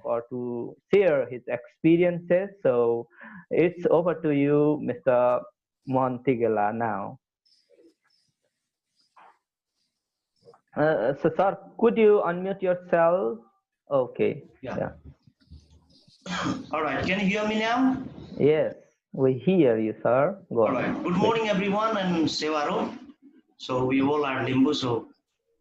or to share his experiences. So it's over to you, Mr. Mohan Tigela now. So sir, could you unmute yourself? Okay. Yeah. All right. Can you hear me now? Yes, we hear you, sir. Go All right. on, Good morning, everyone, and Sevaro. So we all are Limbu, so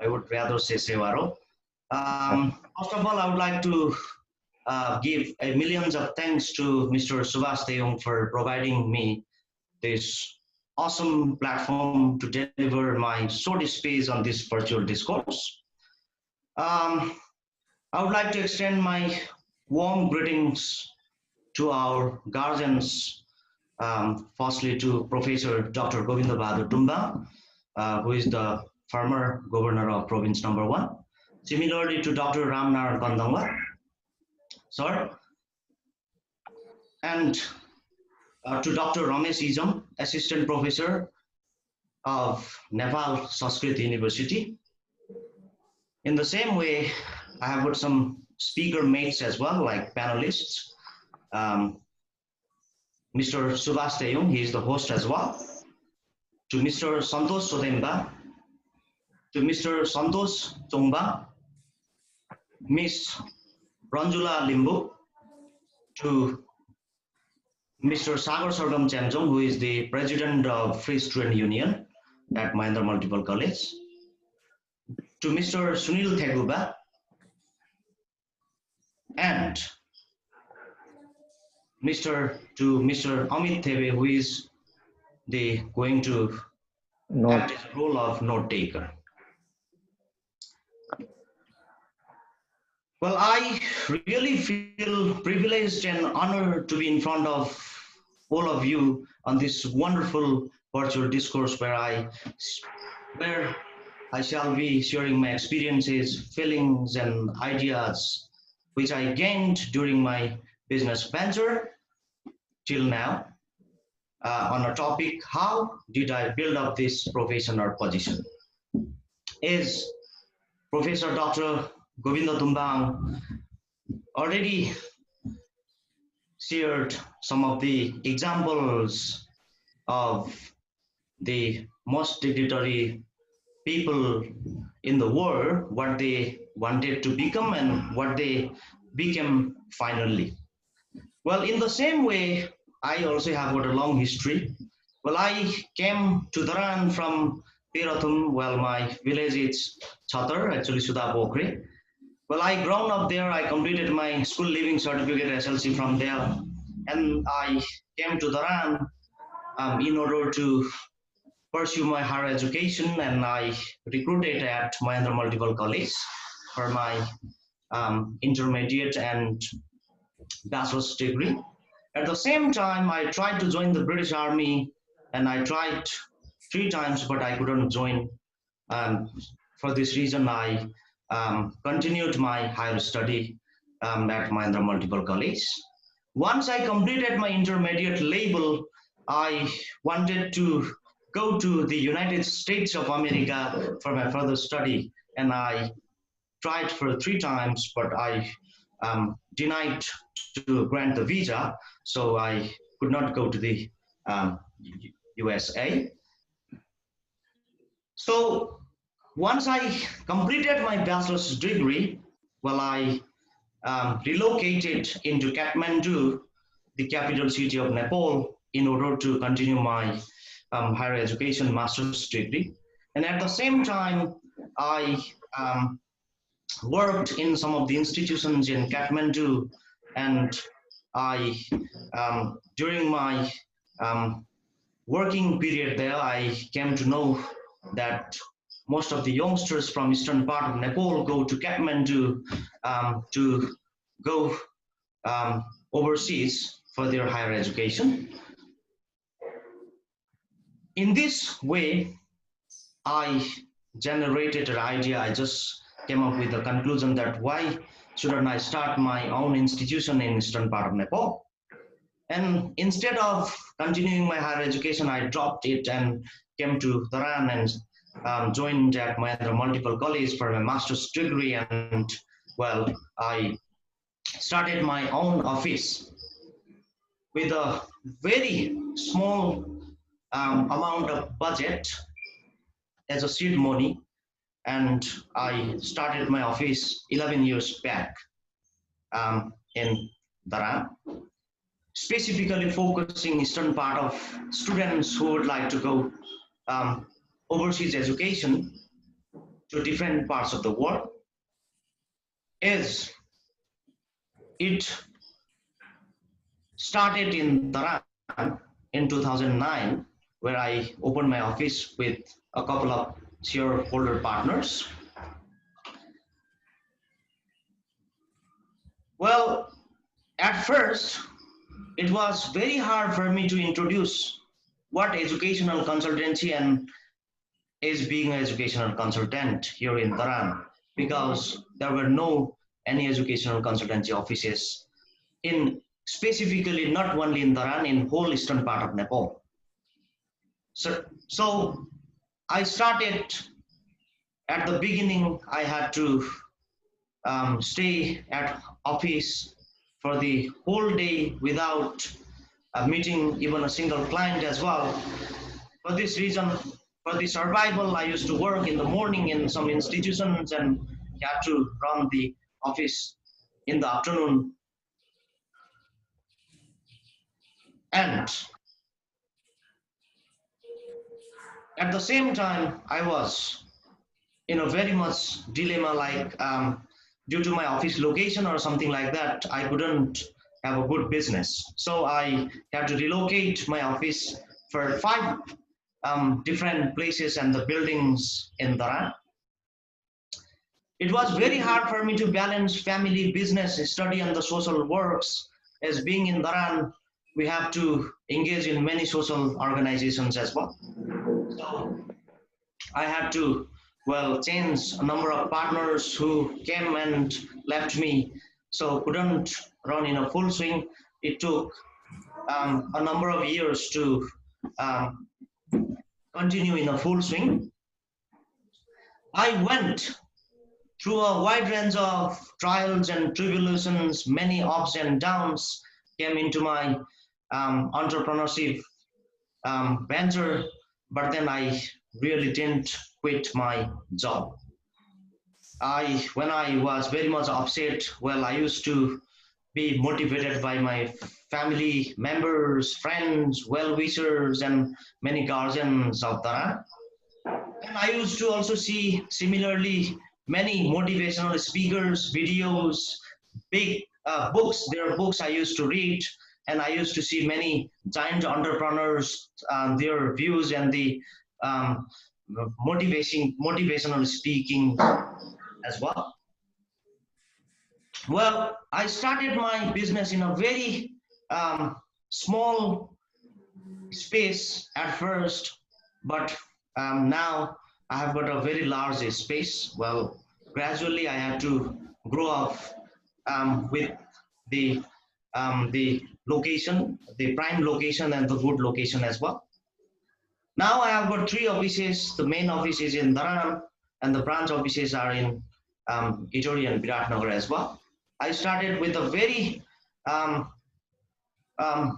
I would rather say Sevaro. First of all, I would like to give millions of thanks to Mr. Subhash Teung for providing me this awesome platform to deliver my short space on this virtual discourse. I would like to extend my warm greetings to our guardians, firstly to Professor Dr. Govinda Bahadur Tumba, who is the former governor of province number 1. Similarly to Dr. Ramnar Kandangwa, sir, and to Dr. Ramesh Izam, assistant professor of Nepal Sanskrit University. In the same way, I have got some speaker mates as well, like panelists. Mr. Subhash Teung, he is the host as well. To Mr. Santosh Sodemba, to Mr. Santosh Chongba, Miss Ranjula Limbu, to Mr. Sagar Sargam Chamjong, who is the president of Free Student Union at Mahindra Multiple College, to Mr. Sunil Theguba, and Mr. Amit Thebe, who is going to act as a role of note taker. Well, I really feel privileged and honored to be in front of all of you on this wonderful virtual discourse where I shall be sharing my experiences, feelings, and ideas which I gained during my business venture till now on a topic, how did I build up this profession or position? Is Professor Dr. Govinda Tumbang already shared some of the examples of the most dignitary people in the world, what they wanted to become and what they became finally. Well, in the same way, I also have got a long history. Well, I came to Dharan from Pirathum. Well, my village is Chatar, actually Sudapokri. Well, I grown up there. I completed my school leaving certificate SLC from there, and I came to Dharan in order to pursue my higher education, and I recruited at Mahindra Multiple College for my intermediate and bachelor's degree. At the same time, I tried to join the British Army, and I tried 3 times, but I couldn't join. For this reason, I continued my higher study at Mahindra Multiple College. Once I completed my intermediate label, I wanted to go to the United States of America for my further study, and I tried for 3 times, but I denied to grant the visa, so I could not go to the USA. So once I completed my bachelor's degree, well, I relocated into Kathmandu, the capital city of Nepal, in order to continue my higher education master's degree. And at the same time, I worked in some of the institutions in Kathmandu, and I, during my working period there, I came to know that most of the youngsters from eastern part of Nepal go to Kathmandu to go overseas for their higher education. In this way, I generated an idea. I just came up with the conclusion that why shouldn't I start my own institution in eastern part of Nepal? And instead of continuing my higher education, I dropped it and came to Dharan and joined at Mahindra Multiple College for my master's degree. And well, I started my own office with a very small amount of budget as a seed money, and I started my office 11 years back in Dharan, specifically focusing eastern part of students who would like to go um, overseas education to different parts of the world. Is it started in Dharan in 2009, where I opened my office with a couple of shareholder partners. Well, at first, it was very hard for me to introduce what educational consultancy and is being an educational consultant here in Dharan, because there were no any educational consultancy offices in specifically not only in Dharan, in whole eastern part of Nepal. So I started at the beginning. I had to stay at office for the whole day without meeting even a single client as well. For this reason, for the survival, I used to work in the morning in some institutions and had to run the office in the afternoon. And at the same time, I was in a very much dilemma, like due to my office location or something like that, I couldn't have a good business. So I had to relocate my office for 5 different places and the buildings in Dharan. It was very hard for me to balance family, business, study, and the social works. As being in Dharan, we have to engage in many social organizations as well. So I had to, well, change a number of partners who came and left me, so couldn't run in a full swing. It took a number of years to um, continue in a full swing. I went through a wide range of trials and tribulations, many ups and downs came into my entrepreneurship venture, but then I really didn't quit my job. When I was very much upset, well, I used to be motivated by my family members, friends, well-wishers, and many guardians of Dharan. And I used to also see similarly many motivational speakers, videos, big books. There are books I used to read, and I used to see many giant entrepreneurs, their views and the um, motivational speaking as well. Well, I started my business in a very small space at first, but now I have got a very large space. Well, gradually I had to grow up with the location, the prime location, and the good location as well. Now I have got 3 offices. The main office is in Dharan, and the branch offices are in Ituri and Viratnagar as well. I started with a very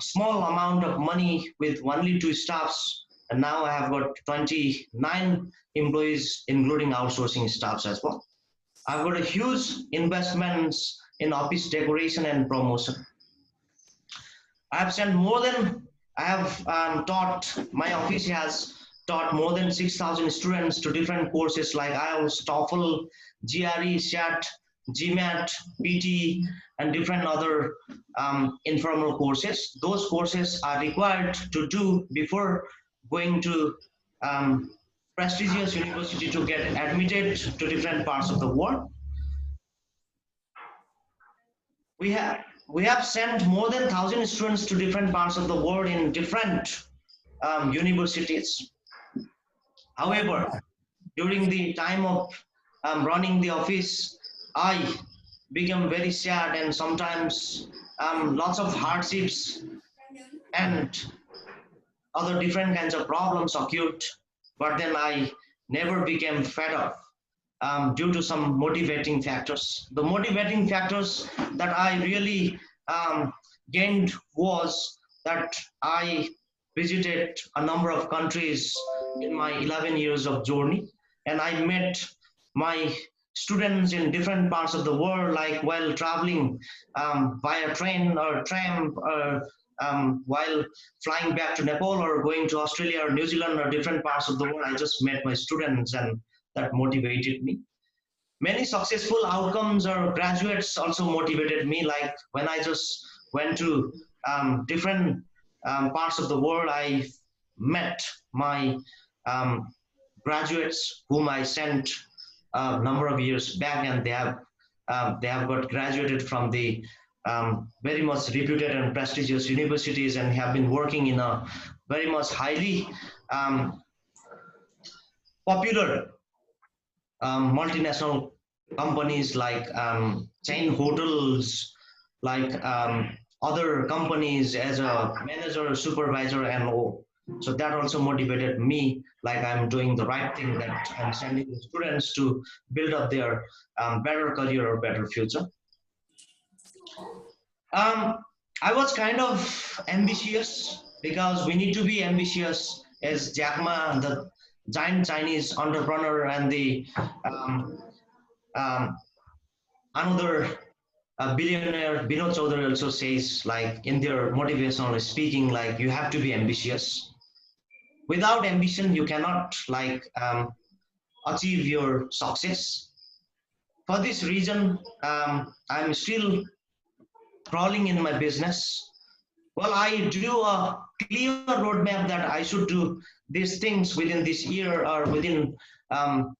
small amount of money with only 2 staffs, and now I have got 29 employees, including outsourcing staffs as well. I've got a huge investments in office decoration and promotion. I have sent more than, I have my office has taught more than 6,000 students to different courses like IELTS, TOEFL, GRE, SAT, GMAT, PT, and different other informal courses. Those courses are required to do before going to prestigious university to get admitted to different parts of the world. We have sent more than 1,000 students to different parts of the world in different universities. However, during the time of running the office, I became very sad, and sometimes lots of hardships and other different kinds of problems occurred. But then I never became fed up. due to some motivating factors. The motivating factors that I really gained was that I visited a number of countries in my 11 years of journey, and I met my students in different parts of the world, like while traveling via train or tram, or while flying back to Nepal or going to Australia or New Zealand or different parts of the world. I just met my students, and that motivated me. Many successful outcomes or graduates also motivated me, like when I just went to different parts of the world. I met my um, graduates whom I sent a number of years back, and they have got graduated from the very much reputed and prestigious universities, and have been working in a very much highly um, popular multinational companies, like chain hotels, like other companies, as a manager, supervisor, and all. So that also motivated me, like I'm doing the right thing, that I'm sending the students to build up their better career or better future. Um, I was kind of ambitious, because we need to be ambitious, as Jack Ma, the giant Chinese entrepreneur, and the um, um, another billionaire Binod Chaudhary also says, like in their motivational speaking, like you have to be ambitious. Without ambition, you cannot achieve your success. For this reason, I'm still crawling in my business. Well, I drew a clear roadmap that I should do these things within this year, or within um,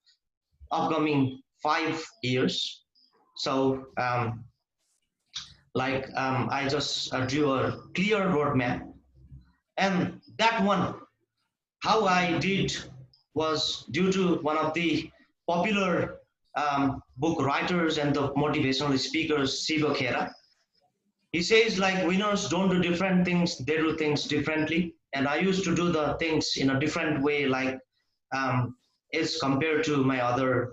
upcoming 5 years. So I just drew a clear roadmap, and that one, how I did, was due to one of the popular book writers and the motivational speakers, Siva Khera. He says, like, winners don't do different things, they do things differently. And I used to do the things in a different way, like as compared to my other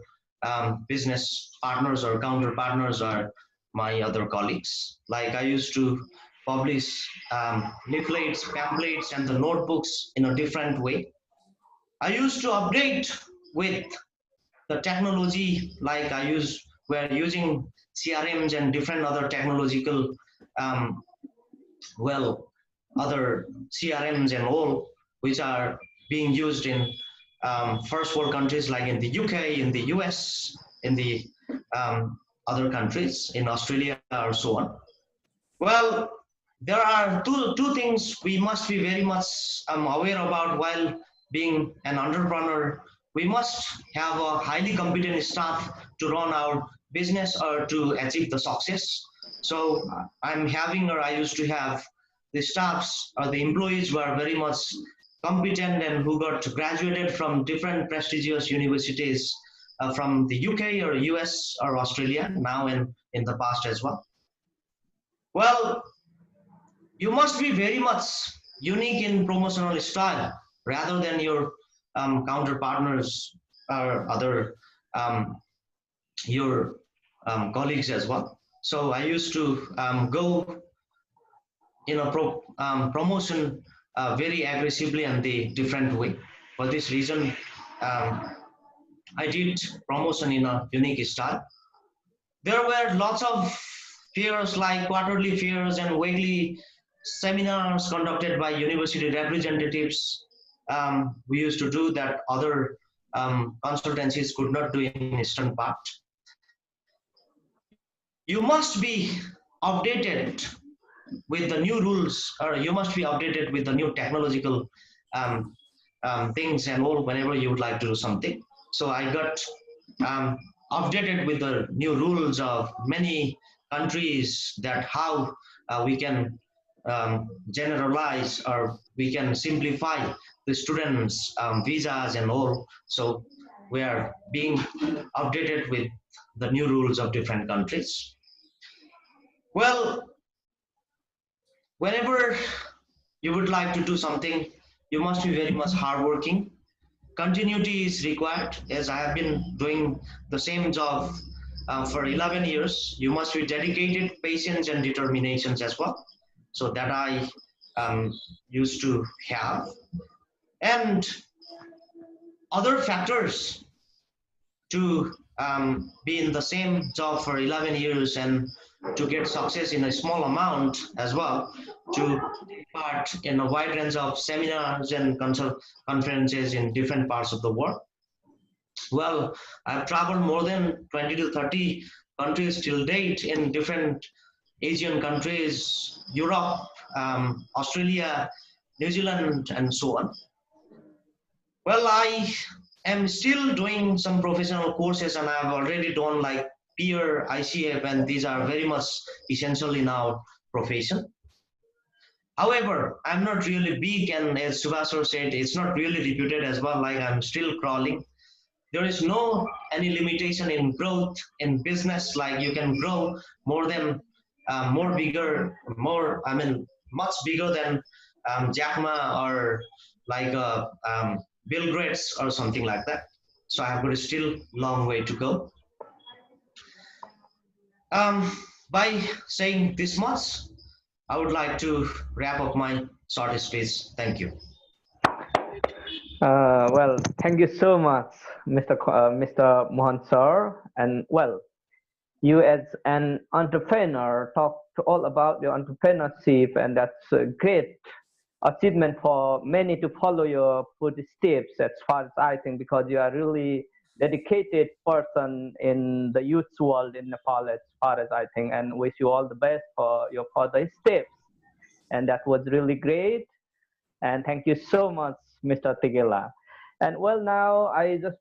business partners or counter partners or my other colleagues. Like I used to publish leaflets, pamphlets, and the notebooks in a different way. I used to update with the technology, like we're using CRMs and different other technological, um, well, other CRMs and all, which are being used in first world countries, like in the UK, in the US, in the other countries, in Australia, or so on. Well, there are two things we must be very much aware about while being an entrepreneur. We must have a highly competent staff to run our business or to achieve the success. So I'm having, or I used to have, the staffs or the employees who are very much competent and who got graduated from different prestigious universities from the UK or US or Australia, now and in the past as well. Well, you must be very much unique in promotional style, rather than your counter partners or other your colleagues as well. So I used to go in a promotion very aggressively and the different way. For this reason, um, I did promotion in a unique style. There were lots of fairs, like quarterly fairs and weekly seminars conducted by university representatives. We used to do that other consultancies could not do in eastern part. You must be updated with the new rules, or you must be updated with the new technological um, things and all, whenever you would like to do something. So I got um, updated with the new rules of many countries, that how we can generalize, or we can simplify the students visas and all. So we are being updated with the new rules of different countries. Well, whenever you would like to do something, you must be very much hardworking. continuity is required, as I have been doing the same job for 11 years. You must be dedicated, patience, and determinations as well. So that I used to have. And other factors to be in the same job for 11 years and to get success in a small amount as well, to take part in a wide range of seminars and conferences in different parts of the world. Well, I've traveled more than 20 to 30 countries till date in different Asian countries, Europe, Australia, New Zealand, and so on. Well, I am still doing some professional courses and I've already done like peer ICF, and these are very much essential in our profession. However, I'm not really big, and as Subhasar said, it's not really reputed as well, like I'm still crawling. There is no any limitation in growth in business, like you can grow more than more bigger, more, I mean, much bigger than Jack Ma or like Bill Gates or something like that. So I have got a still long way to go. um, by saying this much, I would like to wrap up my short speech. Thank you. Well, thank you so much, Mr. Mohan sir. And well, you as an entrepreneur talked all about your entrepreneurship, and that's a great achievement for many to follow your footsteps as far as I think, because you are really dedicated person in the youth world in Nepal as far as I think, and wish you all the best for your further steps. And that was really great. And thank you so much, Mr. Tigela. And well, now I just